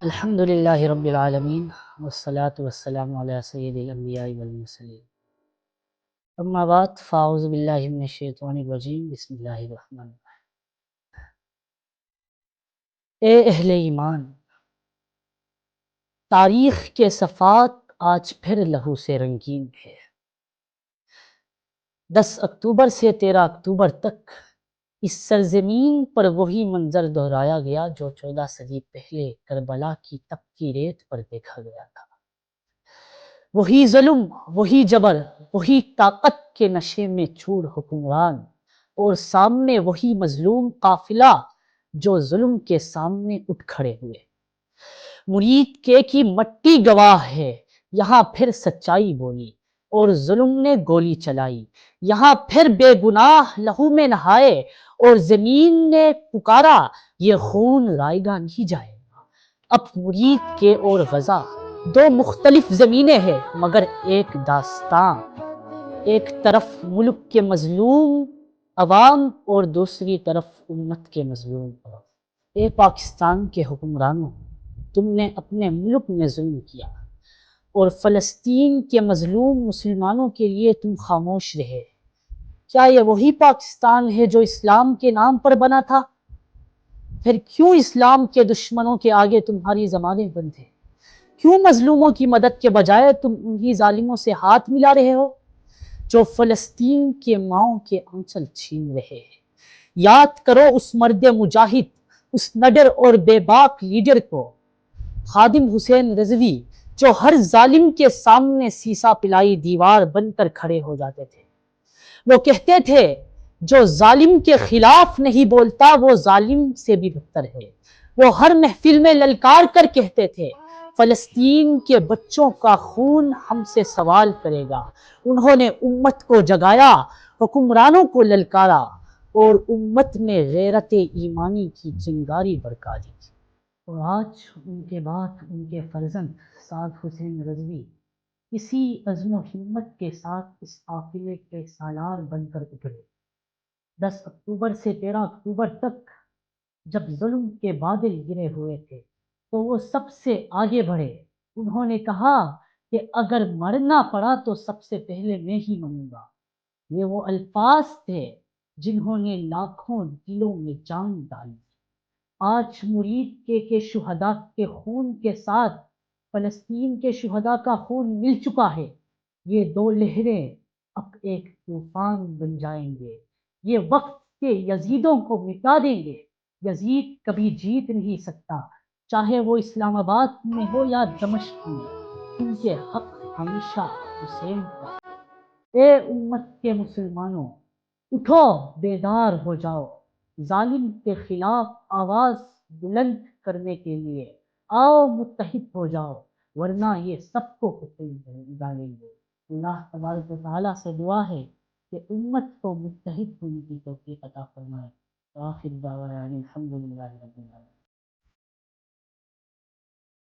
الحمد للہ رب العالمین والصلاة والسلام علی سید الانبیاء والمرسلین اما بعد فاعوذ باللہ من الشیطان الرجیم بسم اللہ الرحمن الرحیم۔ اے اہل ایمان، تاریخ کے صفحات آج پھر لہو سے رنگین ہے۔ 10 اکتوبر سے 13 اکتوبر تک اس سرزمین پر وہی منظر دہرایا گیا جو 14 صدی پہلے کربلا کی تپتی ریت پر دیکھا گیا تھا۔ وہی ظلم، وہی جبر، وہی طاقت کے نشے میں چور حکمران، اور سامنے وہی مظلوم قافلہ جو ظلم کے سامنے اٹھ کھڑے ہوئے۔ مرید کے کی مٹی گواہ ہے، یہاں پھر سچائی بولی اور ظلم نے گولی چلائی، یہاں پھر بے گناہ لہو میں نہائے اور زمین نے پکارا یہ خون رائے گا نہیں جائے گا۔ اب مرید کے اور غزہ دو مختلف زمینیں ہیں مگر ایک داستان، ایک طرف ملک کے مظلوم عوام اور دوسری طرف امت کے مظلوم عوام۔ اے پاکستان کے حکمرانوں، تم نے اپنے ملک میں ظلم کیا اور فلسطین کے مظلوم مسلمانوں کے لیے تم خاموش رہے۔ کیا یہ وہی پاکستان ہے جو اسلام کے نام پر بنا تھا؟ پھر کیوں اسلام کے دشمنوں کے آگے تمہاری زبانیں بند ہیں؟ کیوں مظلوموں کی مدد کے بجائے تم انہی ظالموں سے ہاتھ ملا رہے ہو جو فلسطین کے ماؤں کے آنچل چھین رہے ہیں؟ یاد کرو اس مرد مجاہد، اس نڈر اور بے باک لیڈر کو، خادم حسین رضوی، جو ہر ظالم کے سامنے سیسا پلائی دیوار بن کر کھڑے ہو جاتے تھے۔ وہ کہتے تھے جو ظالم کے خلاف نہیں بولتا وہ ظالم سے بھی بدتر ہے۔ وہ ہر محفل میں للکار کر کہتے تھے فلسطین کے بچوں کا خون ہم سے سوال کرے گا۔ انہوں نے امت کو جگایا، حکمرانوں کو للکارا اور امت میں غیرت ایمانی کی چنگاری بھڑکا دی۔ اور آج ان کے بعد ان کے فرزند سعد حسین رضوی اسی عزم و ہمت کے ساتھ اس قافلے کے سالار بن کر ابھرے۔ 10 اکتوبر سے 13 اکتوبر تک جب ظلم کے بادل گرے ہوئے تھے تو وہ سب سے آگے بڑھے۔ انہوں نے کہا کہ اگر مرنا پڑا تو سب سے پہلے میں ہی مروں گا۔ یہ وہ الفاظ تھے جنہوں نے لاکھوں دلوں میں جان ڈالی۔ آج مرید کے شہداء کے خون کے ساتھ فلسطین کے شہداء کا خون مل چکا ہے۔ یہ دو لہریں اب ایک طوفان بن جائیں گے، یہ وقت کے یزیدوں کو مٹا دیں گے۔ یزید کبھی جیت نہیں سکتا، چاہے وہ اسلام آباد میں ہو یا دمشق میں، کیونکہ حق ہمیشہ حسین کا۔ اے امت کے مسلمانوں، اٹھو، بیدار ہو جاؤ، ظالم کے خلاف آواز بلند کرنے کے لیے آؤ، متحد ہو جاؤ، ورنہ یہ سب کو قتل ڈالیں گے۔ اللہ تبارک و تعالیٰ سے دعا ہے کہ امت کو متحد ہونے کی توفیق عطا فرمائے۔ آخر دعوانا الحمدللہ رب العالمین۔